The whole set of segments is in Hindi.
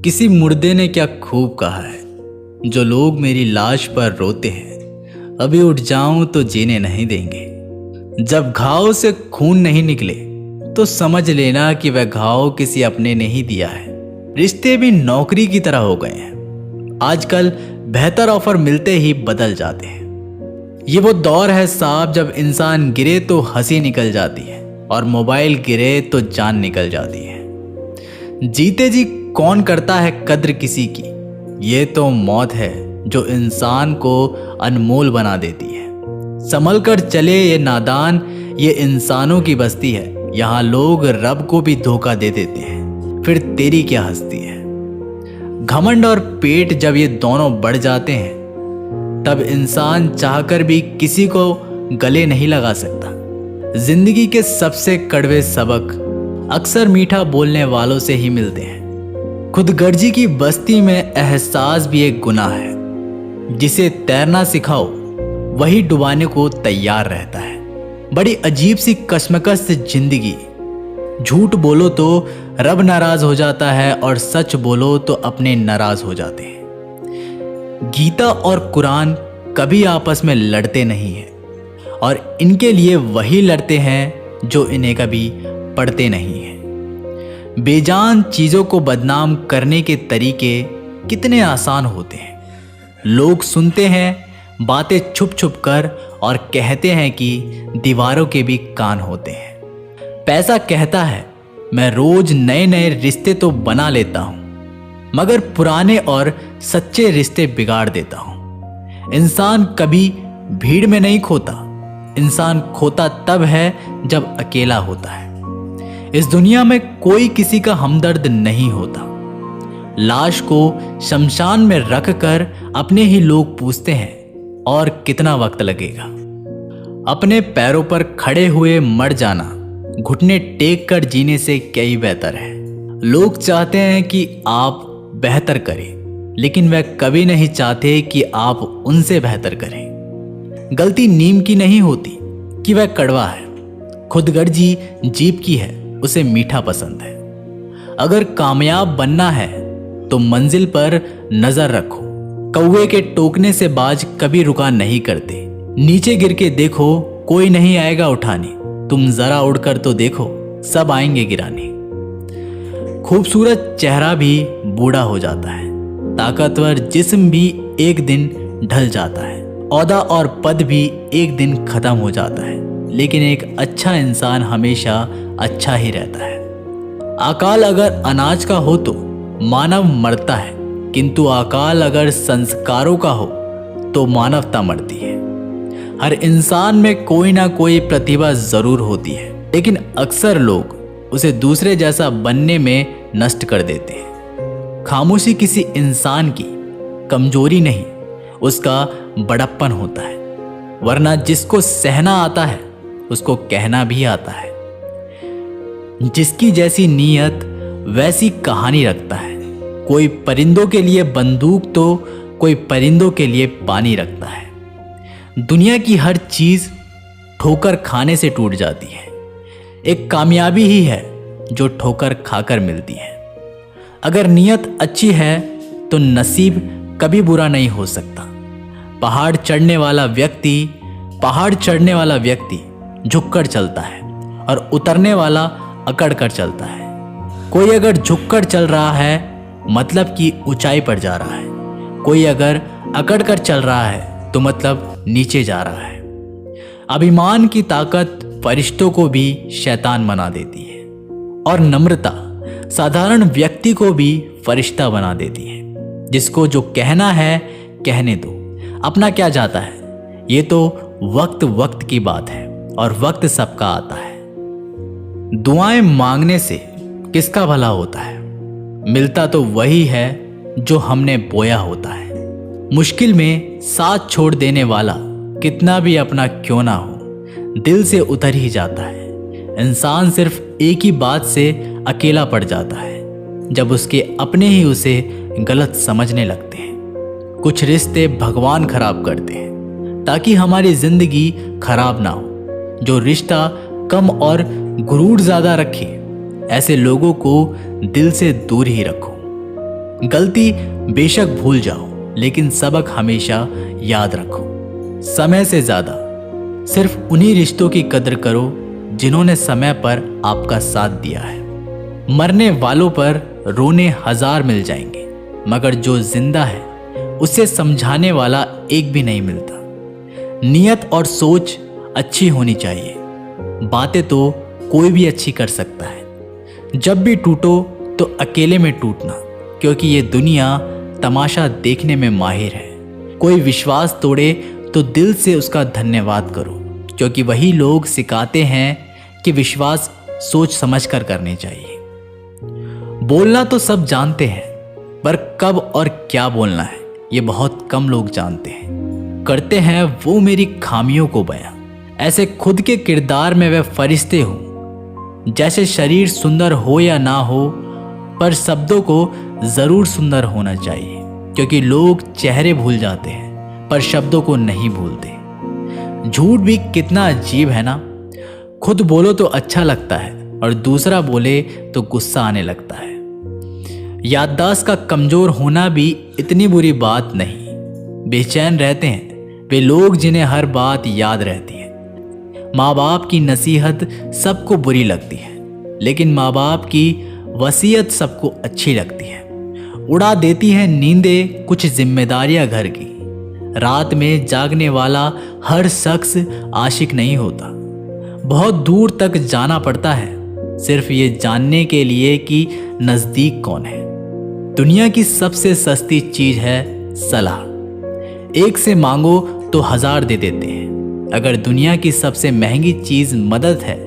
किसी मुर्दे ने क्या खूब कहा है, जो लोग मेरी लाश पर रोते हैं अभी उठ जाऊं तो जीने नहीं देंगे। जब घाव से खून नहीं निकले तो समझ लेना कि वह घाव किसी अपने ने ही दिया है। रिश्ते भी नौकरी की तरह हो गए हैं, आजकल बेहतर ऑफर मिलते ही बदल जाते हैं। ये वो दौर है साहब जब इंसान गिरे तो हंसी निकल जाती है और मोबाइल गिरे तो जान निकल जाती है। जीते जी कौन करता है कद्र किसी की, ये तो मौत है जो इंसान को अनमोल बना देती है। संभल कर चले ये नादान, ये इंसानों की बस्ती है, यहाँ लोग रब को भी धोखा दे देते हैं, फिर तेरी क्या हस्ती है। घमंड और पेट जब ये दोनों बढ़ जाते हैं तब इंसान चाहकर भी किसी को गले नहीं लगा सकता। जिंदगी के सबसे कड़वे सबक अक्सर मीठा बोलने वालों से ही मिलते हैं। खुदगर्जी की बस्ती में एहसास भी एक गुनाह है। जिसे तैरना सिखाओ वही डुबाने को तैयार रहता है। बड़ी अजीब सी कश्मकश से जिंदगी। झूठ बोलो तो रब नाराज हो जाता है और सच बोलो तो अपने नाराज हो जाते हैं। गीता और कुरान कभी आपस में लड़ते नहीं हैं और इनके लिए वही लड़ते हैं जो इन्हें कभी पढ़ते नहीं हैं। बेजान चीज़ों को बदनाम करने के तरीके कितने आसान होते हैं। लोग सुनते हैं बातें छुप छुप कर और कहते हैं कि दीवारों के भी कान होते हैं। पैसा कहता है मैं रोज नए नए रिश्ते तो बना लेता हूँ, मगर पुराने और सच्चे रिश्ते बिगाड़ देता हूँ। इंसान कभी भीड़ में नहीं खोता, इंसान खोता तब है जब अकेला होता है। इस दुनिया में कोई किसी का हमदर्द नहीं होता। लाश को शमशान में रखकर अपने ही लोग पूछते हैं और कितना वक्त लगेगा। अपने पैरों पर खड़े हुए मर जाना घुटने टेक कर जीने से कई बेहतर है। लोग चाहते हैं कि आप बेहतर करें, लेकिन वह कभी नहीं चाहते कि आप उनसे बेहतर करें। गलती नीम की नहीं होती कि वह कड़वा है, खुदगर्जी जीभ की है, उसे मीठा पसंद है। अगर कामयाब बनना है तो मंजिल पर नजर रखो। कौवे के टोकने से बाज कभी रुका नहीं करते। नीचे गिर के देखो कोई नहीं आएगा उठाने, तुम जरा उड़कर तो देखो सब आएंगे गिराने। खूबसूरत चेहरा भी बूढ़ा हो जाता है, ताकतवर जिस्म भी एक दिन ढल जाता है, औहदा और पद भी एक दिन खत्म हो जाता है, लेकिन एक अच्छा इंसान हमेशा अच्छा ही रहता है। अकाल अगर अनाज का हो तो मानव मरता है, किंतु अकाल अगर संस्कारों का हो तो मानवता मरती है। हर इंसान में कोई ना कोई प्रतिभा जरूर होती है, लेकिन अक्सर लोग उसे दूसरे जैसा बनने में नष्ट कर देते हैं। खामोशी किसी इंसान की कमजोरी नहीं, उसका बड़प्पन होता है, वरना जिसको सहना आता है उसको कहना भी आता है। जिसकी जैसी नीयत वैसी कहानी रखता है। कोई परिंदों के लिए बंदूक तो कोई परिंदों के लिए पानी रखता है। दुनिया की हर चीज ठोकर खाने से टूट जाती है। एक कामयाबी ही है जो ठोकर खाकर मिलती है। अगर नीयत अच्छी है तो नसीब कभी बुरा नहीं हो सकता। पहाड़ चढ़ने वाला व्यक्ति झुककर चलता है और उतरने वाला अकड़ कर चलता है। कोई अगर झुककर चल रहा है मतलब कि ऊंचाई पर जा रहा है, कोई अगर अकड़ कर चल रहा है तो मतलब नीचे जा रहा है। अभिमान की ताकत फरिश्तों को भी शैतान बना देती है और नम्रता साधारण व्यक्ति को भी फरिश्ता बना देती है। जिसको जो कहना है कहने दो, अपना क्या जाता है। ये तो वक्त की बात है और वक्त सबका आता है। दुआएं मांगने से किसका भला होता है, मिलता तो वही है जो हमने बोया होता है। मुश्किल में साथ छोड़ देने वाला कितना भी अपना क्यों ना हो, दिल से उतर ही जाता है। इंसान सिर्फ एक ही बात से अकेला पड़ जाता है, जब उसके अपने ही उसे गलत समझने लगते हैं। कुछ रिश्ते भगवान खराब करते हैं ताकि हमारी जिंदगी खराब ना हो। जो रिश्ता कम और गुरूर ज्यादा रखे, ऐसे लोगों को दिल से दूर ही रखो। गलती बेशक भूल जाओ, लेकिन सबक हमेशा याद रखो। समय से ज्यादा सिर्फ उन्हीं रिश्तों की कदर करो जिन्होंने समय पर आपका साथ दिया है। मरने वालों पर रोने हजार मिल जाएंगे, मगर जो जिंदा है उसे समझाने वाला एक भी नहीं मिलता। नियत और सोच अच्छी होनी चाहिए। बातें तो कोई भी अच्छी कर सकता है। जब भी टूटो तो अकेले में टूटना, क्योंकि ये दुनिया तमाशा देखने में माहिर है। कोई विश्वास तोड़े तो दिल से उसका धन्यवाद करो, क्योंकि वही लोग सिखाते हैं कि विश्वास सोच समझ कर करने चाहिए। बोलना तो सब जानते हैं, पर कब और क्या बोलना है ये बहुत कम लोग जानते हैं। करते हैं वो मेरी खामियों को बयां, ऐसे खुद के किरदार में वे फरिश्ते हो। जैसे शरीर सुंदर हो या ना हो, पर शब्दों को जरूर सुंदर होना चाहिए, क्योंकि लोग चेहरे भूल जाते हैं पर शब्दों को नहीं भूलते। झूठ भी कितना अजीब है ना। खुद बोलो तो अच्छा लगता है और दूसरा बोले तो गुस्सा आने लगता है। याददाश्त का कमजोर होना भी इतनी बुरी बात नहीं। बेचैन रहते हैं वे लोग जिन्हें हर बात याद रहती है। माँ बाप की नसीहत सबको बुरी लगती है, लेकिन माँ बाप की वसीयत सबको अच्छी लगती है। उड़ा देती है नींदें कुछ जिम्मेदारियां घर की। रात में जागने वाला हर शख्स आशिक नहीं होता। बहुत दूर तक जाना पड़ता है सिर्फ ये जानने के लिए कि नजदीक कौन है। दुनिया की सबसे सस्ती चीज है सलाह। एक से मांगो तो हजार दे देते हैं। अगर दुनिया की सबसे महंगी चीज मदद है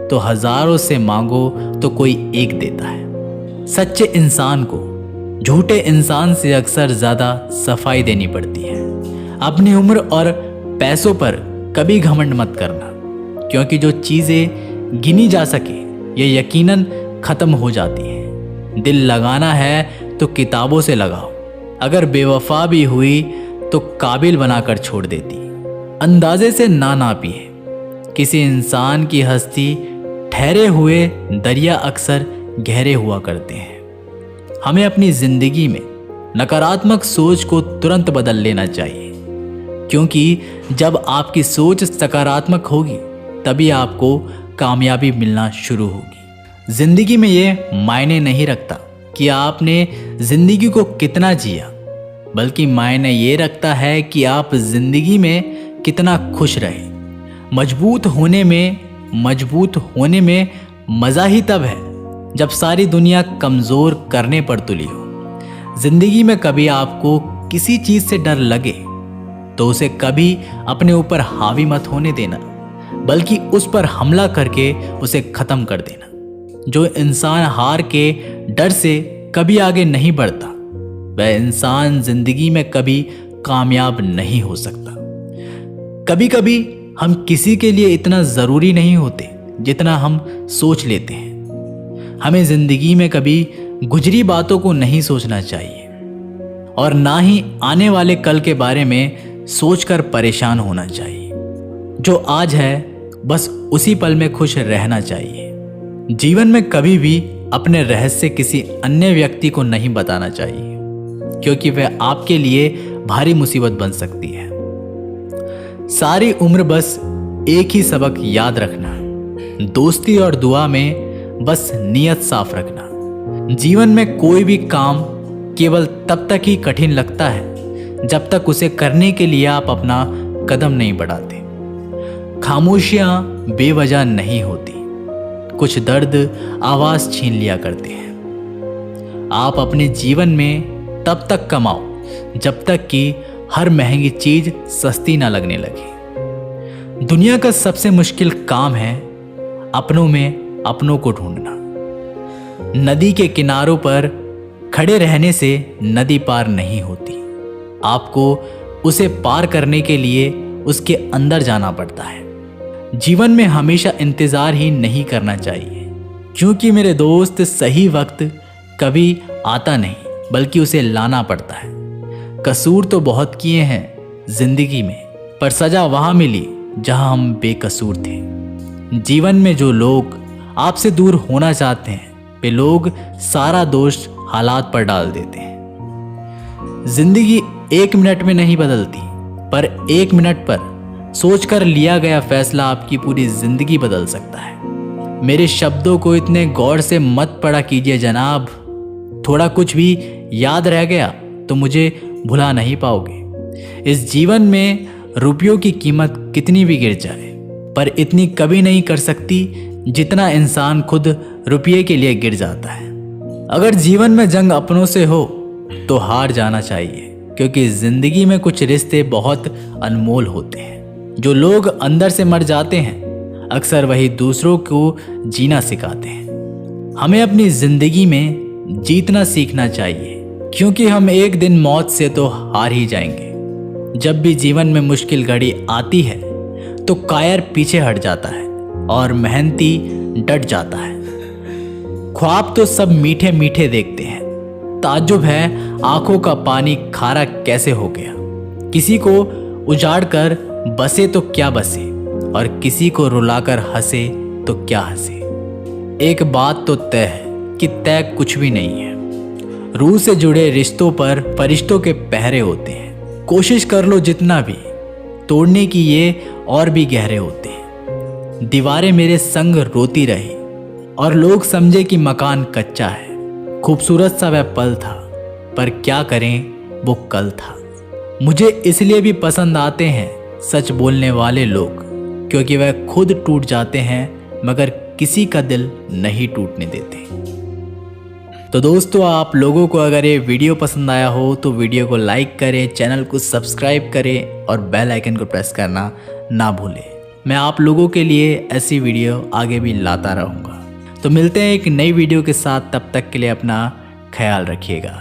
तो हजारों से मांगो तो कोई एक देता है। सच्चे इंसान को झूठे इंसान से अक्सर ज्यादा सफाई देनी पड़ती है। अपनी उम्र और पैसों पर कभी घमंड मत करना, क्योंकि जो चीजें गिनी जा सके ये यकीनन खत्म हो जाती हैं। दिल लगाना है तो किताबों से लगाओ। अगर बेवफा भी हुई तो काबिल बनाकर छोड़ देती। अंदाजे से ना नापिए किसी इंसान की हस्ती। ठहरे हुए दरिया अक्सर गहरे हुआ करते हैं। हमें अपनी जिंदगी में नकारात्मक सोच को तुरंत बदल लेना चाहिए, क्योंकि जब आपकी सोच सकारात्मक होगी तभी आपको कामयाबी मिलना शुरू होगी। जिंदगी में ये मायने नहीं रखता कि आपने जिंदगी को कितना जिया, बल्कि मायने ये रखता है कि आप जिंदगी में कितना खुश रहे। मजबूत होने में मजा ही तब है जब सारी दुनिया कमजोर करने पर तुली हो। जिंदगी में कभी आपको किसी चीज से डर लगे तो उसे कभी अपने ऊपर हावी मत होने देना, बल्कि उस पर हमला करके उसे खत्म कर देना। जो इंसान हार के डर से कभी आगे नहीं बढ़ता, वह इंसान जिंदगी में कभी कामयाब नहीं हो सकता। कभी कभी हम किसी के लिए इतना जरूरी नहीं होते जितना हम सोच लेते हैं। हमें जिंदगी में कभी गुजरी बातों को नहीं सोचना चाहिए और ना ही आने वाले कल के बारे में सोचकर परेशान होना चाहिए। जो आज है बस उसी पल में खुश रहना चाहिए। जीवन में कभी भी अपने रहस्य किसी अन्य व्यक्ति को नहीं बताना चाहिए, क्योंकि वह आपके लिए भारी मुसीबत बन सकती है। सारी उम्र बस एक ही सबक याद रखना, दोस्ती और दुआ में बस नियत साफ रखना। जीवन में कोई भी काम केवल तब तक ही कठिन लगता है जब तक उसे करने के लिए आप अपना कदम नहीं बढ़ाते। खामोशियां बेवजह नहीं होती, कुछ दर्द आवाज छीन लिया करते हैं। आप अपने जीवन में तब तक कमाओ जब तक कि हर महंगी चीज सस्ती ना लगने लगे। दुनिया का सबसे मुश्किल काम है अपनों में अपनों को ढूंढना। नदी के किनारों पर खड़े रहने से नदी पार नहीं होती। आपको उसे पार करने के लिए उसके अंदर जाना पड़ता है। जीवन में हमेशा इंतजार ही नहीं करना चाहिए, क्योंकि मेरे दोस्त सही वक्त कभी आता नहीं, बल्कि उसे लाना पड़ता है। कसूर तो बहुत किए हैं जिंदगी में, पर सजा वहां मिली जहां हम बेकसूर थे। जीवन में जो लोग आपसे दूर होना चाहते हैं वे लोग सारा दोष हालात पर डाल देते हैं। जिंदगी 1 मिनट में नहीं बदलती, पर 1 मिनट पर सोचकर लिया गया फैसला आपकी पूरी जिंदगी बदल सकता है। मेरे शब्दों को इतने गौर से मत पढ़ा कीजिए जनाब। थोड़ा कुछ भी याद रह गया तो मुझे भुला नहीं पाओगे। इस जीवन में रुपयों की कीमत कितनी भी गिर जाए, पर इतनी कभी नहीं कर सकती जितना इंसान खुद रुपये के लिए गिर जाता है। अगर जीवन में जंग अपनों से हो तो हार जाना चाहिए, क्योंकि जिंदगी में कुछ रिश्ते बहुत अनमोल होते हैं। जो लोग अंदर से मर जाते हैं, अक्सर वही दूसरों को जीना सिखाते हैं। हमें अपनी जिंदगी में जीतना सीखना चाहिए, क्योंकि हम एक दिन मौत से तो हार ही जाएंगे। जब भी जीवन में मुश्किल घड़ी आती है तो कायर पीछे हट जाता है और मेहनती डट जाता है। ख्वाब तो सब मीठे मीठे देखते हैं, ताज्जुब है आंखों का पानी खारा कैसे हो गया। किसी को उजाड़ कर बसे तो क्या बसे, और किसी को रुलाकर हंसे तो क्या हंसे। एक बात तो तय है कि तय कुछ भी नहीं है। रूह से जुड़े रिश्तों पर फरिश्तों के पहरे होते हैं। कोशिश कर लो जितना भी, तोड़ने की ये और भी गहरे होते हैं। दीवारें मेरे संग रोती रही और लोग समझे कि मकान कच्चा है। खूबसूरत सा वह पल था, पर क्या करें वो कल था। मुझे इसलिए भी पसंद आते हैं सच बोलने वाले लोग, क्योंकि वह खुद टूट जाते हैं मगर किसी का दिल नहीं टूटने देते। तो दोस्तों, आप लोगों को अगर ये वीडियो पसंद आया हो तो वीडियो को लाइक करें, चैनल को सब्सक्राइब करें और बेल आइकन को प्रेस करना ना भूलें। मैं आप लोगों के लिए ऐसी वीडियो आगे भी लाता रहूँगा। तो मिलते हैं एक नई वीडियो के साथ, तब तक के लिए अपना ख्याल रखिएगा।